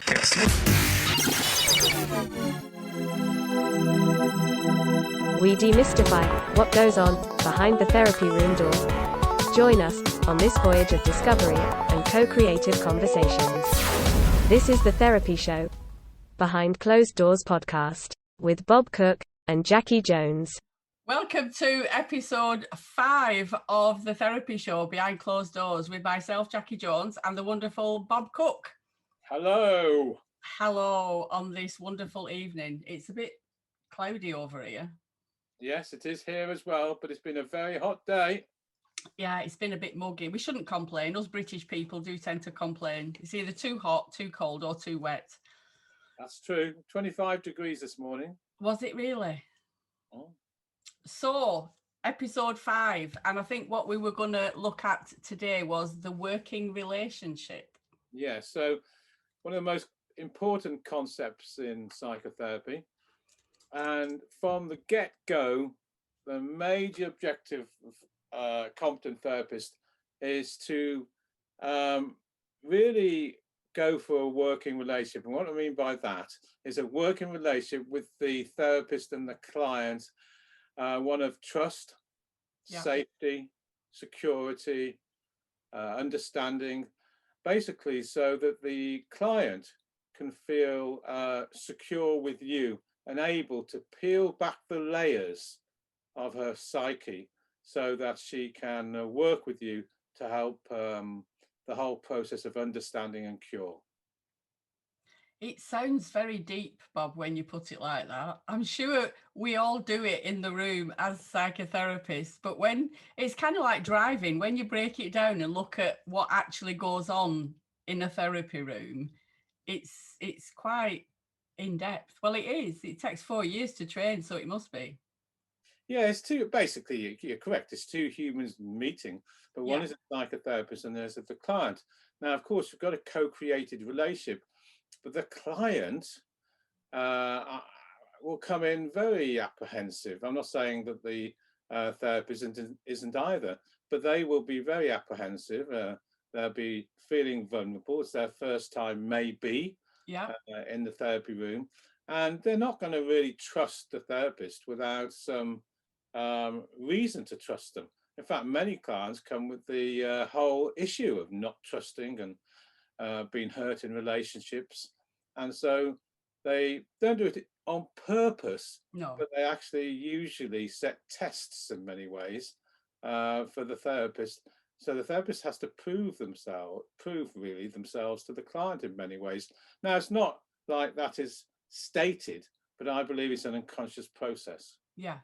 We demystify what goes on behind the therapy room door. Join us on this voyage of discovery and co-creative conversations. This is the Therapy Show, Behind Closed Doors podcast, with Bob Cook and Jacci Jones. Welcome to episode 5 of the Therapy Show, Behind Closed Doors, with myself, Jacci Jones, and the wonderful Bob Cook. Hello. Hello on this wonderful evening. It's a bit cloudy over here. Yes, it is here as well, but it's been a very hot day. Yeah, it's been a bit muggy. We shouldn't complain. Us British people do tend to complain. It's either too hot, too cold, or too wet. That's true. 25 degrees this morning. Was it really? Oh. So, episode 5, and I think what we were going to look at today was the working relationship. Yeah, so one of the most important concepts in psychotherapy. And from the get-go, the major objective of a competent therapist is to really go for a working relationship. And what I mean by that is a working relationship with the therapist and the client, one of trust, safety, security, understanding, basically so that the client can feel secure with you and able to peel back the layers of her psyche so that she can work with you to help the whole process of understanding and cure. It sounds very deep, Bob, when you put it like that. I'm sure we all do it in the room as psychotherapists, but when it's kind of like driving, when you break it down and look at what actually goes on in a therapy room, it's quite in depth. Well, it is. It takes 4 years to train, so it must be. Yeah, it's two. Basically, you're correct. It's two humans meeting, but one is a psychotherapist and there's the client. Now, of course, we've got a co-created relationship, but the client will come in very apprehensive. I'm not saying that the therapist isn't either, but they will be very apprehensive. They'll be feeling vulnerable. It's their first time, maybe. In the therapy room, and they're not going to really trust the therapist without some reason to trust them. In fact, many clients come with the whole issue of not trusting and being hurt in relationships, and so they don't do it on purpose. No, but they actually usually set tests in many ways for the therapist. So the therapist has to prove themselves to the client in many ways. Now, it's not like that is stated, but I believe it's an unconscious process. Yeah,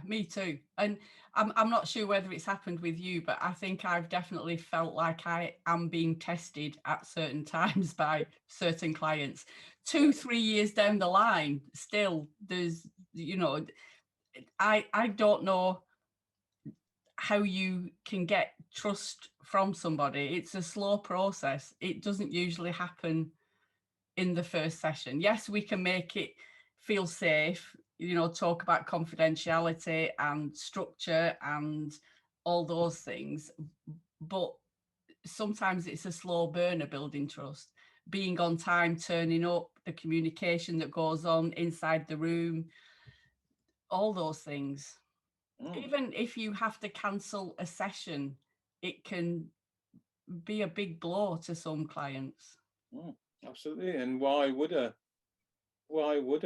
me too. And I'm not sure whether it's happened with you, but I think I've definitely felt like I am being tested at certain times by certain clients. 2-3 years down the line, still there's, I don't know how you can get trust from somebody. It's a slow process. It doesn't usually happen in the first session. Yes, we can make it feel safe, talk about confidentiality and structure and all those things, but sometimes it's a slow burner building trust. Being on time, turning up, the communication that goes on inside the room, all those things. Even if you have to cancel a session, it can be a big blow to some clients. Absolutely. And why would a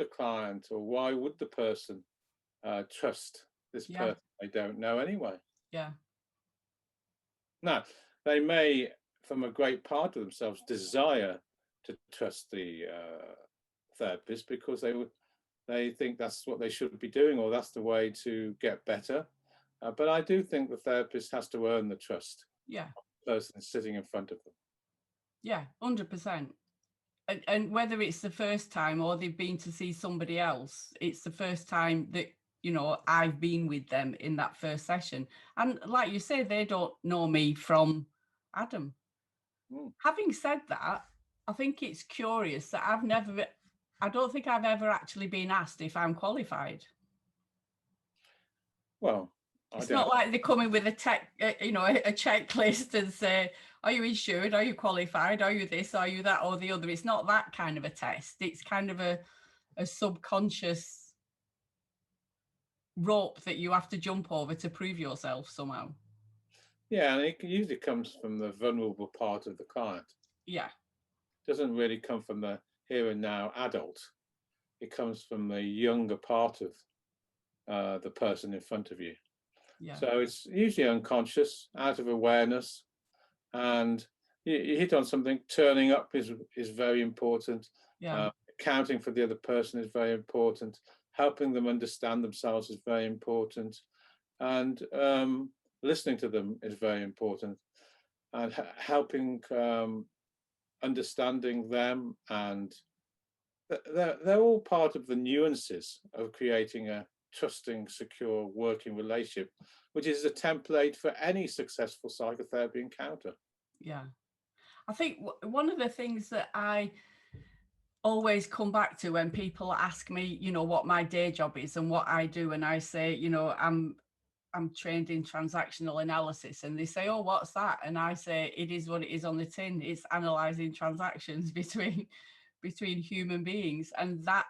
client, or why would the person trust this person they don't know anyway? Yeah. Now, they may, from a great part of themselves, desire to trust the therapist because they think that's what they should be doing, or that's the way to get better. But I do think the therapist has to earn the trust of the person sitting in front of them. Yeah, 100%. And whether it's the first time or they've been to see somebody else, it's the first time that, I've been with them in that first session. And like you say, they don't know me from Adam. Having said that, I think it's curious that I don't think I've ever actually been asked if I'm qualified. Well, It's not like they come in with a checklist and say, are you insured? Are you qualified? Are you this? Are you that? Or the other? It's not that kind of a test. It's kind of a subconscious rope that you have to jump over to prove yourself somehow. Yeah, and it usually comes from the vulnerable part of the client. Yeah. It doesn't really come from the here and now adult. It comes from the younger part of the person in front of you. Yeah. So it's usually unconscious, out of awareness, and you hit on something. Turning up is very important. Yeah. Accounting for the other person is very important. Helping them understand themselves is very important, and listening to them is very important, and helping understanding them, and they're all part of the nuances of creating a trusting, secure working relationship, which is a template for any successful psychotherapy encounter. Yeah. I think one of the things that I always come back to when people ask me, what my day job is and what I do, and I say, I'm trained in transactional analysis, and they say, oh, what's that? And I say, it is what it is on the tin. It's analyzing transactions between human beings. And that,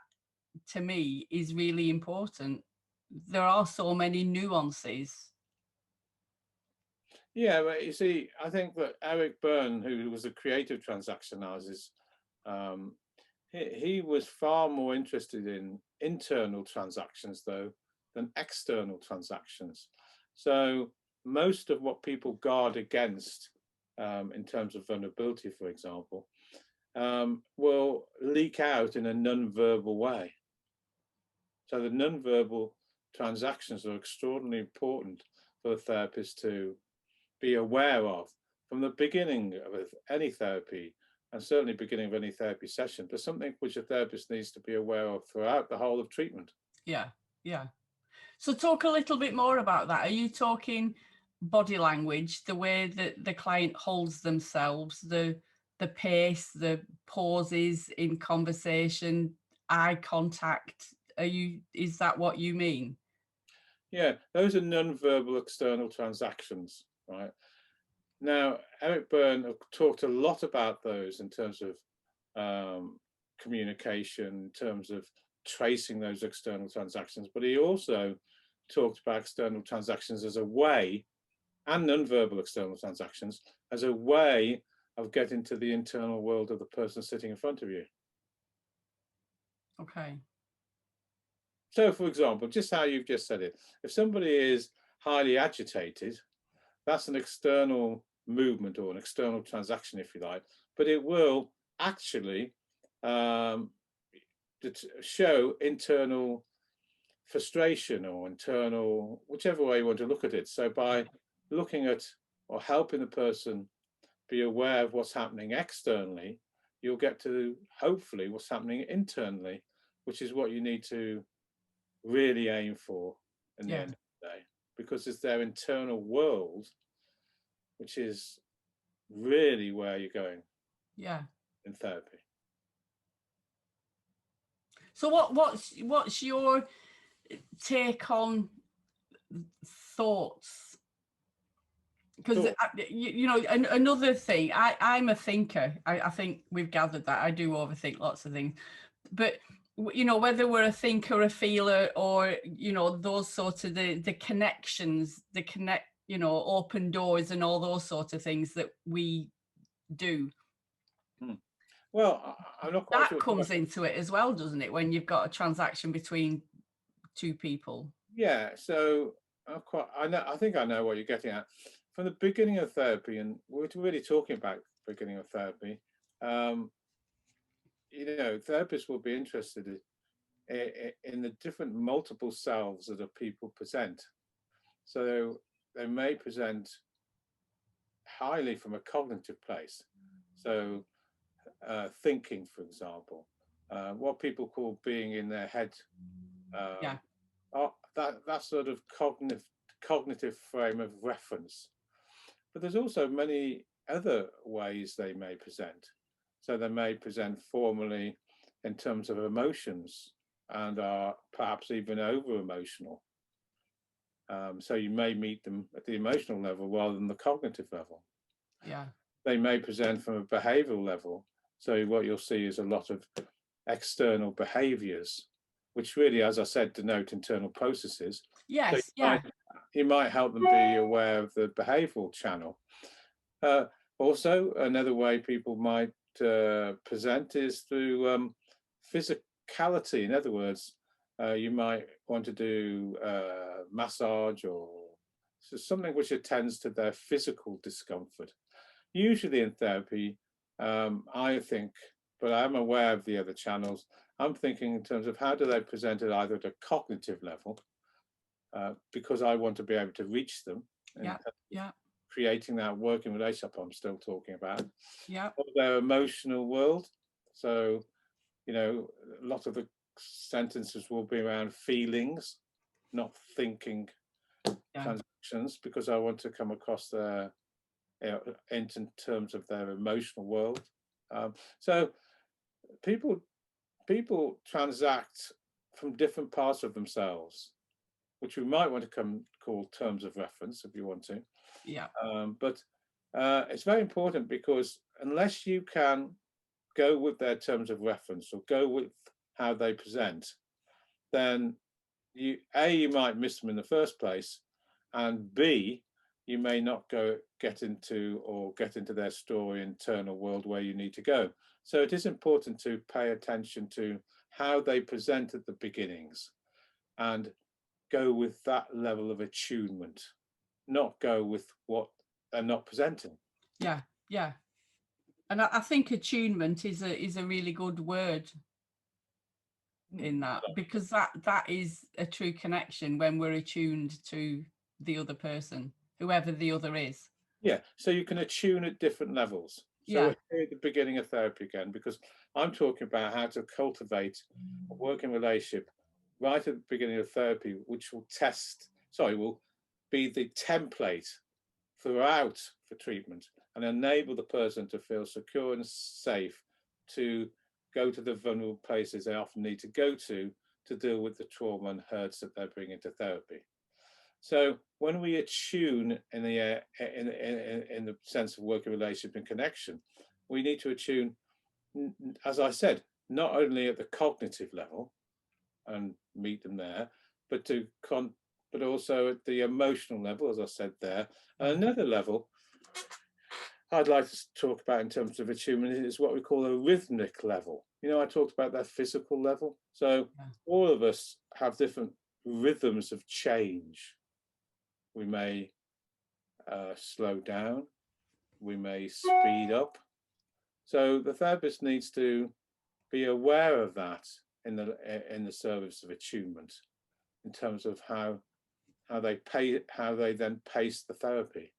to me, is really important. There are so many nuances. Yeah, but you see, I think that Eric Berne, who was a creative transaction analysis, he was far more interested in internal transactions, though, than external transactions. So most of what people guard against in terms of vulnerability, for example, will leak out in a non-verbal way. So the non-verbal transactions are extraordinarily important for a therapist to be aware of from the beginning of any therapy, and certainly beginning of any therapy session, but something which a therapist needs to be aware of throughout the whole of treatment. Yeah, yeah. So talk a little bit more about that. Are you talking body language, the way that the client holds themselves, the pace, the pauses in conversation, eye contact? Is that what you mean? Yeah, those are non-verbal external transactions, right? Now, Eric Berne talked a lot about those in terms of communication, in terms of tracing those external transactions, but he also talked about external transactions as a way, and non-verbal external transactions, as a way of getting to the internal world of the person sitting in front of you. Okay. So, for example, just how you've just said it, if somebody is highly agitated, that's an external movement or an external transaction, if you like, but it will actually show internal frustration or internal, whichever way you want to look at it. So by looking at or helping the person be aware of what's happening externally, you'll get to hopefully what's happening internally, which is what you need to really aim for in the end of the day, because it's their internal world which is really where you're going in therapy. So what's your take on thoughts? Because another thing, I'm a thinker. I think we've gathered that. I do overthink lots of things, but whether we're a thinker, a feeler, or those sorts of the connections, open doors and all those sorts of things that we do. Well, I'm not quite sure. That comes into it as well, doesn't it, when you've got a transaction between two people? Yeah. So I think I know what you're getting at. From the beginning of therapy, and we're really talking about beginning of therapy, therapists will be interested in the different multiple selves that a people present. So they may present highly from a cognitive place. So thinking, for example, what people call being in their head. That sort of cognitive frame of reference. But there's also many other ways they may present. So they may present formally in terms of emotions and are perhaps even over emotional. So you may meet them at the emotional level rather than the cognitive level. Yeah. They may present from a behavioral level. So what you'll see is a lot of external behaviors, which really, as I said, denote internal processes. Yes. So you might help them be aware of the behavioral channel. Also, another way people might present is through physicality. In other words, you might want to do massage or something which attends to their physical discomfort. Usually in therapy, I think, but I'm aware of the other channels, I'm thinking in terms of how do they present it either at a cognitive level, because I want to be able to reach them. Yeah. Creating that working relationship I'm still talking about. Yeah. Or their emotional world. So, a lot of the sentences will be around feelings, not thinking transactions, because I want to come across their, in terms of their emotional world. So people transact from different parts of themselves, which we might want to call terms of reference if you want to. Yeah. But it's very important, because unless you can go with their terms of reference or go with how they present, then you might miss them in the first place, and B, you may not get into their story internal world where you need to go. So it is important to pay attention to how they present at the beginnings and go with that level of attunement, not go with what they're not presenting. Yeah. And I think attunement is a really good word in that, because that is a true connection when we're attuned to the other person, whoever the other is. Yeah, so you can attune at different levels. So we're here at the beginning of therapy again, because I'm talking about how to cultivate a working relationship right at the beginning of therapy, which will be the template throughout for treatment and enable the person to feel secure and safe to go to the vulnerable places they often need to go to deal with the trauma and hurts that they're bringing to therapy. So when we attune in the sense of working relationship and connection, we need to attune, as I said, not only at the cognitive level and meet them there, but also at the emotional level, as I said there. And another level I'd like to talk about in terms of attunement is what we call a rhythmic level. I talked about that physical level. So all of us have different rhythms of change. We may slow down, we may speed up. So the therapist needs to be aware of that in the service of attunement, in terms of how they then pace the therapy.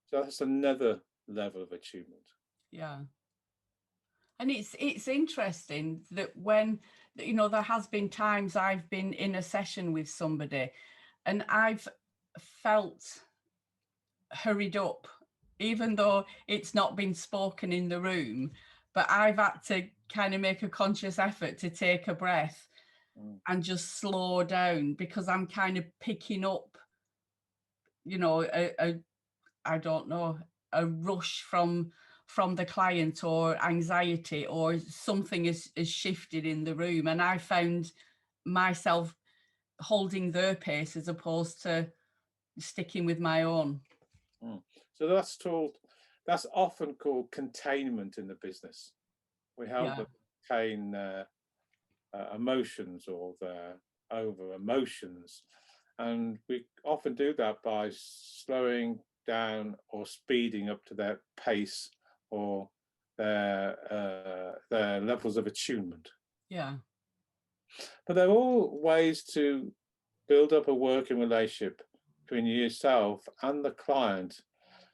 So that's another level of attunement. Yeah. And it's interesting that when, there has been times I've been in a session with somebody and I've felt hurried up, even though it's not been spoken in the room, but I've had to kind of make a conscious effort to take a breath and just slow down, because I'm kind of picking up, I don't know, a rush from the client, or anxiety, or something is shifted in the room, and I found myself holding their pace as opposed to sticking with my own. So that's often called containment in the business. We help them contain emotions or their over emotions, and we often do that by slowing down or speeding up to their pace or their levels of attunement. But they're all ways to build up a working relationship between yourself and the client,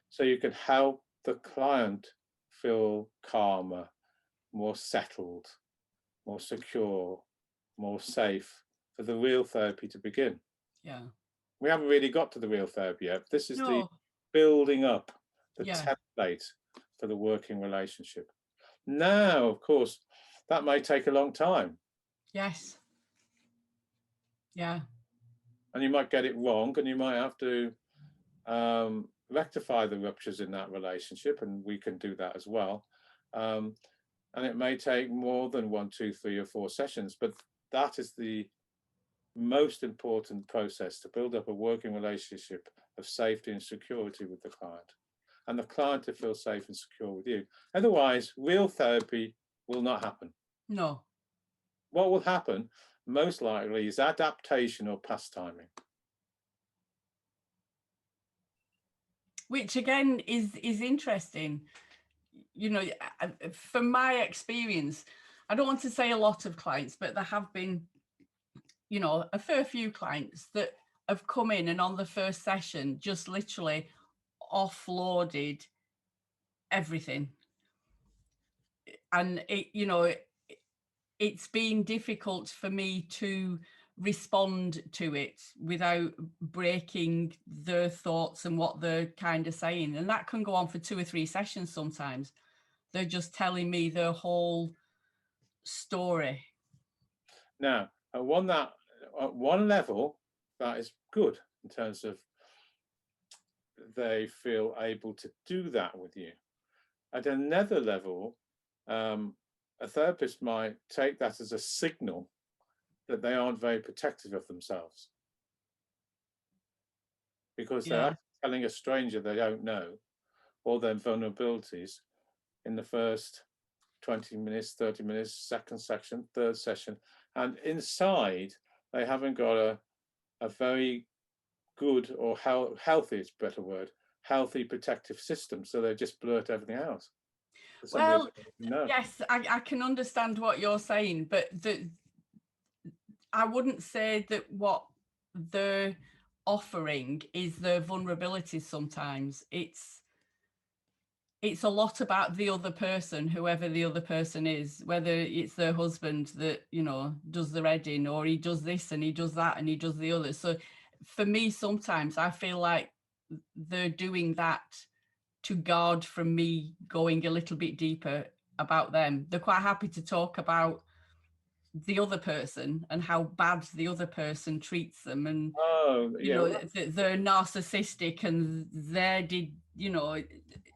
so you can help the client feel calmer, more settled, more secure, more safe for the real therapy to begin. We haven't really got to the real therapy yet. This is the building up, the template for the working relationship. Now, of course, that may take a long time. and you might get it wrong, and you might have to rectify the ruptures in that relationship, and we can do that as well. And it may take more than 1, 2, 3, or 4 sessions, but that is the most important process to build up a working relationship of safety and security with the client, and the client to feel safe and secure with you. Otherwise, real therapy will not happen. No. What will happen most likely is adaptation or pastiming. Which again is interesting. You know, from my experience, I don't want to say a lot of clients, but there have been, you know, a fair few clients that have come in and on the first session just literally offloaded everything. And it, you know, it's been difficult for me to respond to it without breaking their thoughts and what they're kind of saying. And that can go on for 2 or 3 sessions sometimes. They're just telling me their whole story. Now, at one level, that is good in terms of they feel able to do that with you. At another level, a therapist might take that as a signal that they aren't very protective of themselves, because they're telling a stranger they don't know all their vulnerabilities in the first 20 minutes, 30 minutes, second section, third session, and inside they haven't got a very good or healthy, is a better word, healthy protective system, so they just blurt everything out. Well, yes, I can understand what you're saying, but I wouldn't say that what they're offering is their vulnerabilities. Sometimes it's a lot about the other person, whoever the other person is, whether it's their husband that, you know, does the reading, or he does this and he does that and he does the other. So for me, sometimes I feel like they're doing that to guard from me going a little bit deeper about them. They're quite happy to talk about the other person and how bad the other person treats them, and you know, they're narcissistic and they did, you know,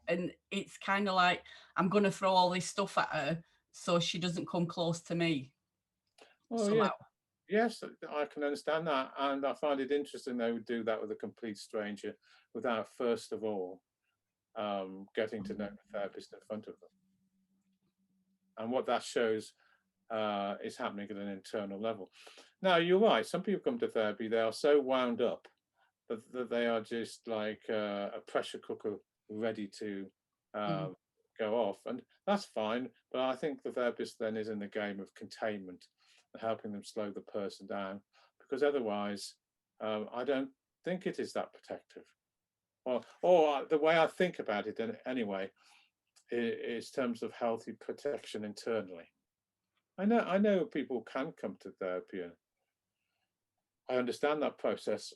and it's kind of like, I'm going to throw all this stuff at her so she doesn't come close to me. Yeah. Yes, I can understand that, and I find it interesting they would do that with a complete stranger without first of all getting to know the therapist in front of them. And what that shows is happening at an internal level. Now, you're right, some people come to therapy, they are so wound up that they are just like a pressure cooker ready to go off, and that's fine, but I think the therapist then is in the game of containment and helping them slow the person down, because otherwise I don't think it is that protective. Or the way I think about it anyway is terms of healthy protection internally. I know people can come to therapy, and I understand that process.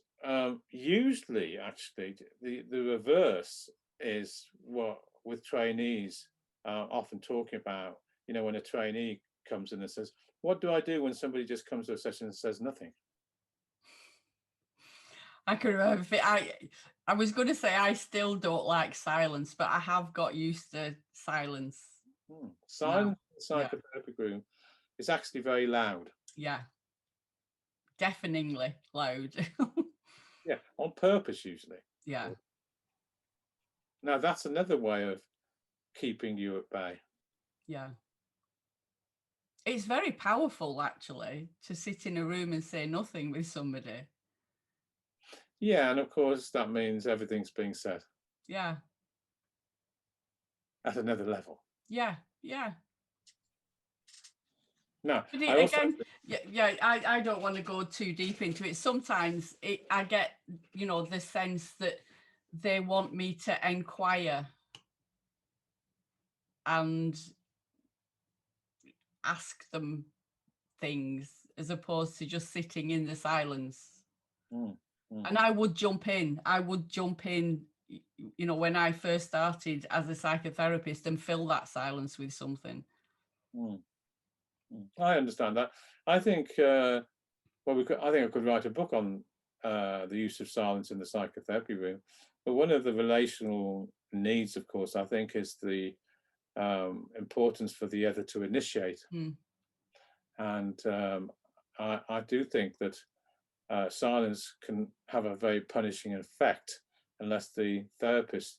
Usually, actually, the reverse is what with trainees often talking about. You know, when a trainee comes in and says, "What do I do when somebody just comes to a session and says nothing?" I can remember. I was going to say I still don't like silence, but I have got used to silence. Silence in the psychotherapy room is actually very loud. Yeah, deafeningly loud. Yeah, on purpose usually. Yeah. Now that's another way of keeping you at bay. Yeah. It's very powerful, actually, to sit in a room and say nothing with somebody. Yeah, and of course that means everything's being said. Yeah. At another level. Yeah, yeah. No, I don't want to go too deep into it. Sometimes I get, you know, the sense that they want me to inquire and ask them things as opposed to just sitting in the silence. And I would jump in, you know, when I first started as a psychotherapist, and fill that silence with something. I understand that. I think I think I could write a book on the use of silence in the psychotherapy room. But one of the relational needs, of course, I think, is the importance for the other to initiate. And I do think that silence can have a very punishing effect unless the therapist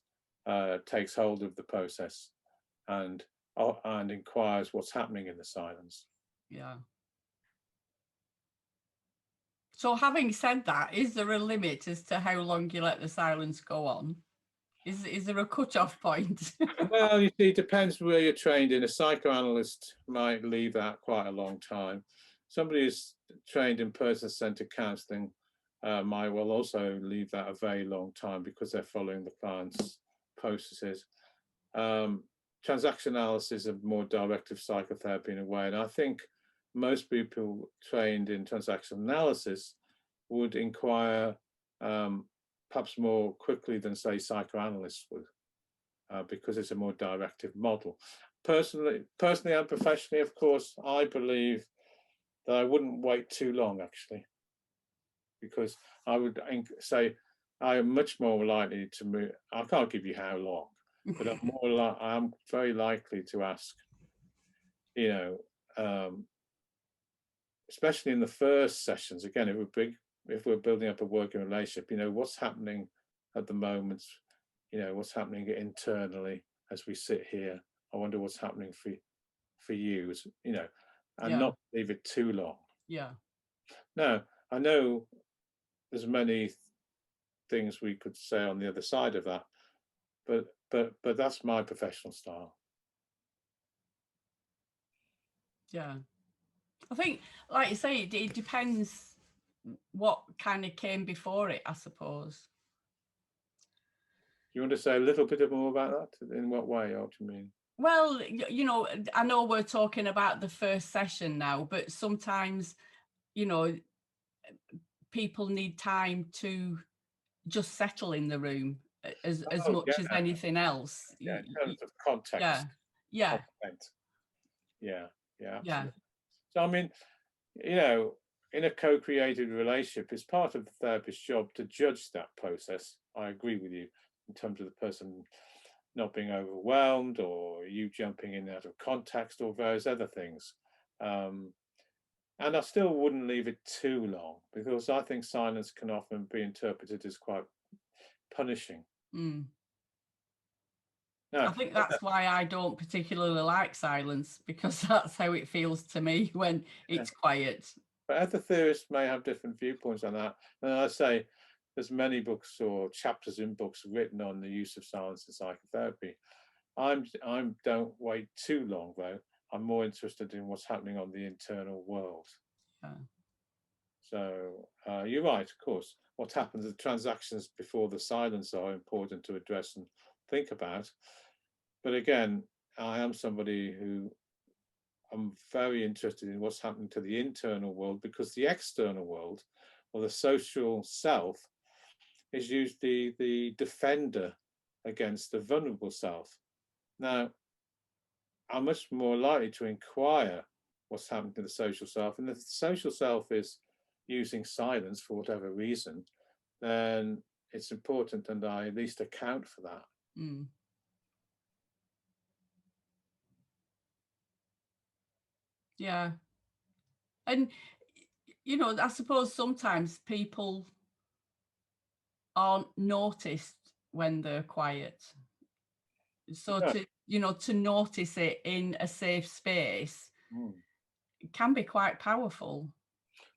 takes hold of the process and inquires what's happening in the silence. Yeah. So having said that, is there a limit as to how long you let the silence go on? Is there a cut-off point? Well, you see, it depends where you're trained in. A psychoanalyst might leave that quite a long time. Somebody who's trained in person-centered counselling might well also leave that a very long time because they're following the client's processes. Transaction analysis is more directive psychotherapy in a way, and I think most people trained in transaction analysis would inquire perhaps more quickly than, say, psychoanalysts would, because it's a more directive model. Personally and professionally, of course, I believe that I wouldn't wait too long, actually, because I would say I am much more likely to move. I can't give you how long, but I'm very likely to ask, especially in the first sessions. Again, it would be, if we're building up a working relationship, what's happening at the moment, what's happening internally as we sit here. I wonder what's happening for you, and not leave it too long. Yeah. Now, I know there's many things we could say on the other side of that, but that's my professional style. Yeah. I think, like you say, it depends what kind of came before it, I suppose. You want to say a little bit more about that? In what way? What do you mean? Well, I know we're talking about the first session now, but sometimes, people need time to just settle in the room as much as anything else. Yeah, in terms of context. Yeah. Content. Yeah, absolutely. So, I mean, in a co-created relationship, it's part of the therapist's job to judge that process. I agree with you in terms of the person not being overwhelmed, or you jumping in and out of context, or various other things. And I still wouldn't leave it too long, because I think silence can often be interpreted as quite punishing. No, I think that's why I don't particularly like silence, because that's how it feels to me when it's quiet. But other theorists may have different viewpoints on that. And I say there's many books or chapters in books written on the use of silence in psychotherapy. I don't wait too long, though. I'm more interested in what's happening on the internal world. Yeah. So you're right, of course. What happens, the transactions before the silence are important to address and think about. But again, I am somebody who I'm very interested in what's happening to the internal world, because the external world, or the social self, is usually the defender against the vulnerable self. Now, I'm much more likely to inquire what's happening to the social self, and if the social self is using silence for whatever reason, then it's important that I at least account for that. Yeah. And, I suppose sometimes people aren't noticed when they're quiet. So to notice it in a safe space can be quite powerful.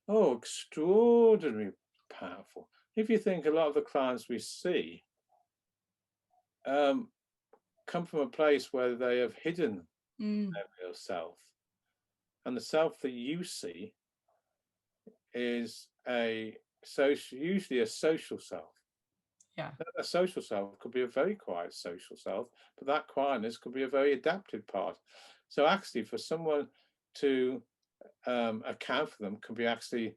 Oh, extraordinarily powerful. If you think, a lot of the clients we see come from a place where they have hidden their real self. And the self that you see is usually a social self. Yeah. A social self could be a very quiet social self, but that quietness could be a very adaptive part. So actually, for someone to account for them can be actually,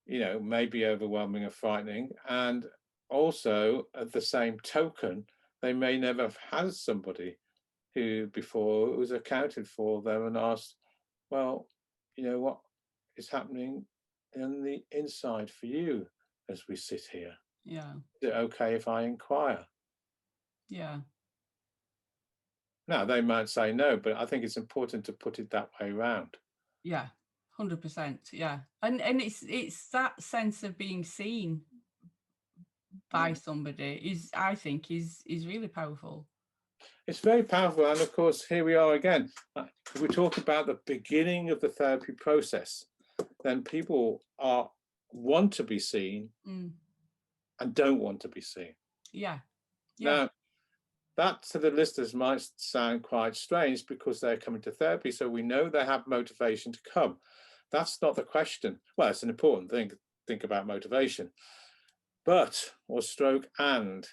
maybe overwhelming and frightening. And also, at the same token, they may never have had somebody who before was accounted for them and asked, well, what is happening in the inside for you? as we sit here? Yeah. Is it okay if I inquire? Yeah. Now, they might say no, but I think it's important to put it that way around. Yeah. 100%. Yeah. And it's that sense of being seen by somebody is, I think, is really powerful. It's very powerful. And of course, here we are again. If we talk about the beginning of the therapy process, then people want to be seen and don't want to be seen. Yeah. Now, that to the listeners might sound quite strange because they're coming to therapy, so we know they have motivation to come. That's not the question. Well, it's an important thing to think about motivation, and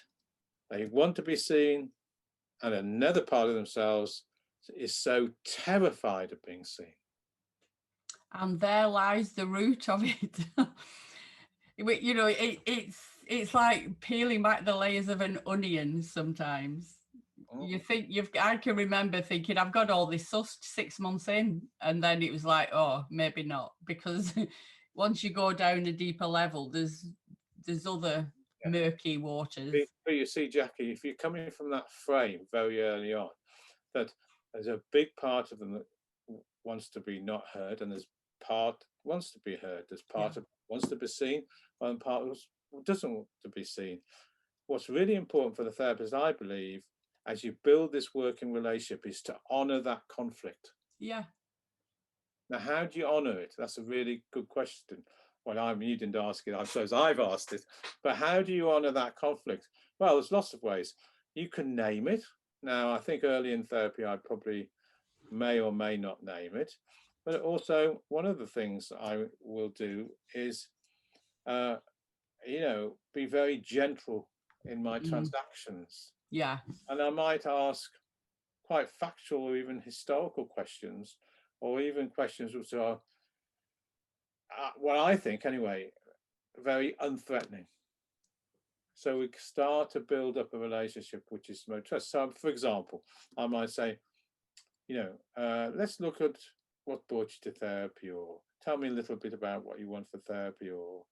they want to be seen, and another part of themselves is so terrified of being seen. And there lies the root of it. You know, it's like peeling back the layers of an onion sometimes. You think I can remember thinking I've got all this sussed 6 months in, and then it was like, oh, maybe not, because once you go down a deeper level, there's other murky waters. But you see, Jackie, if you're coming from that frame very early on, that there's a big part of them that wants to be not heard, and there's part wants to be heard. There's part of wants to be seen, and part doesn't want to be seen. What's really important for the therapist, I believe, as you build this working relationship, is to honor that conflict. Yeah. Now, how do you honor it? That's a really good question. Well, you didn't ask it, I suppose I've asked it. But how do you honor that conflict? Well, there's lots of ways. You can name it. Now, I think early in therapy, I probably may or may not name it. But also, one of the things I will do is, be very gentle in my transactions. Yeah. And I might ask quite factual or even historical questions, or even questions which are, what I think anyway, very unthreatening. So we start to build up a relationship which is more trust. So, for example, I might say, let's look at what brought you to therapy, or tell me a little bit about what you want for therapy, or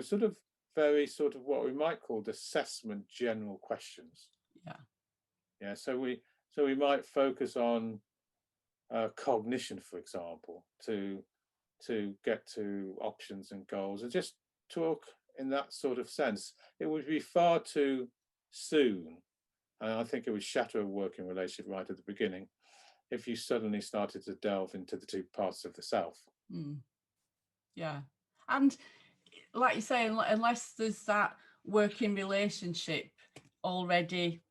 sort of very sort of what we might call assessment general questions. Yeah. So we might focus on cognition, for example, to get to options and goals, and just talk in that sort of sense. It would be far too soon, and I think it would shatter a working relationship right at the beginning, if you suddenly started to delve into the two parts of the self. Yeah. And like you say, unless there's that working relationship already,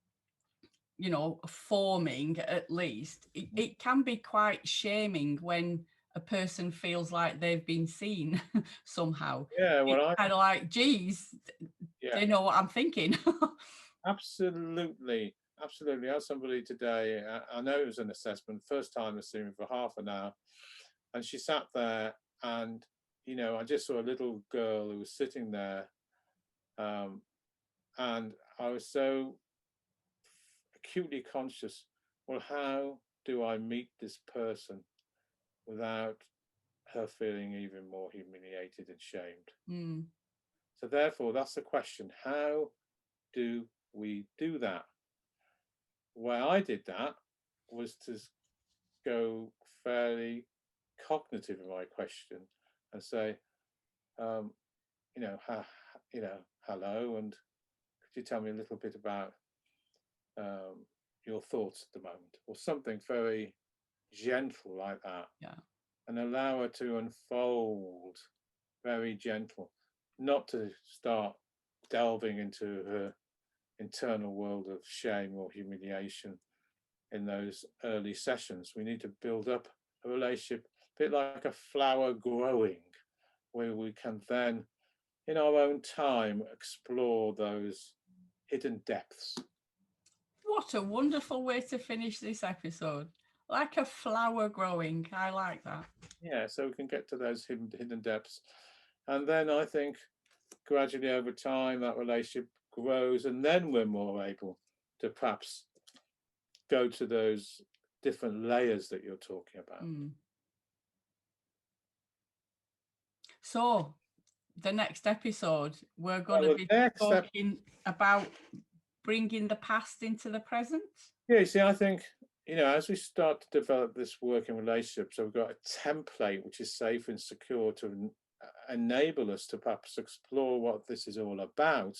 forming, at least, it can be quite shaming when a person feels like they've been seen somehow. Yeah, well, it's kind of like, geez, they know what I'm thinking. Absolutely. I had somebody today, I know it was an assessment, first time I've seen her for half an hour, and she sat there, and I just saw a little girl who was sitting there, and I was so acutely conscious, well, how do I meet this person without her feeling even more humiliated and shamed? So therefore, that's the question. How do we do that? Why I did that was to go fairly cognitive in my question and say, hello, and could you tell me a little bit about your thoughts at the moment, or something very gentle like that, and allow her to unfold, very gentle, not to start delving into her internal world of shame or humiliation in those early sessions. We need to build up a relationship, a bit like a flower growing, where we can then, in our own time, explore those hidden depths. What a wonderful way to finish this episode. Like a flower growing. I like that. Yeah, so we can get to those hidden depths. And then I think gradually over time, that relationship grows, and then we're more able to perhaps go to those different layers that you're talking about. So the next episode, we're going to be talking about bringing the past into the present. Yeah, you see, I think, as we start to develop this working relationship, so we've got a template which is safe and secure to enable us to perhaps explore what this is all about.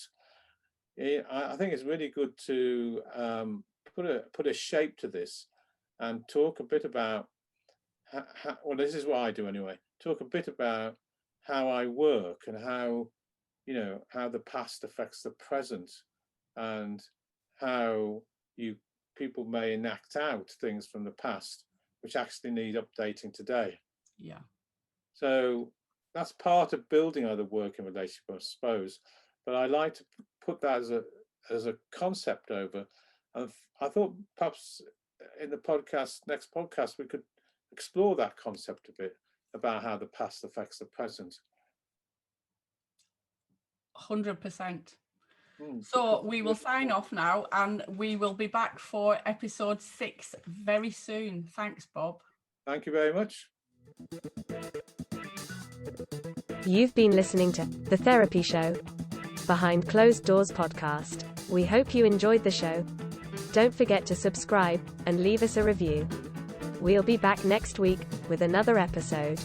I think it's really good to put a shape to this and talk a bit about well, this is what I do anyway. Talk a bit about how I work and how the past affects the present, and how people may enact out things from the past which actually need updating today. Yeah. So that's part of building other working relationship, I suppose. But I like to put that as a concept over. And I thought perhaps in the next podcast, we could explore that concept a bit about how the past affects the present. 100%. So we will sign off now, and we will be back for episode 6 very soon. Thanks, Bob. Thank you very much. You've been listening to The Therapy Show, Behind Closed Doors podcast. We hope you enjoyed the show. Don't forget to subscribe and leave us a review. We'll be back next week with another episode.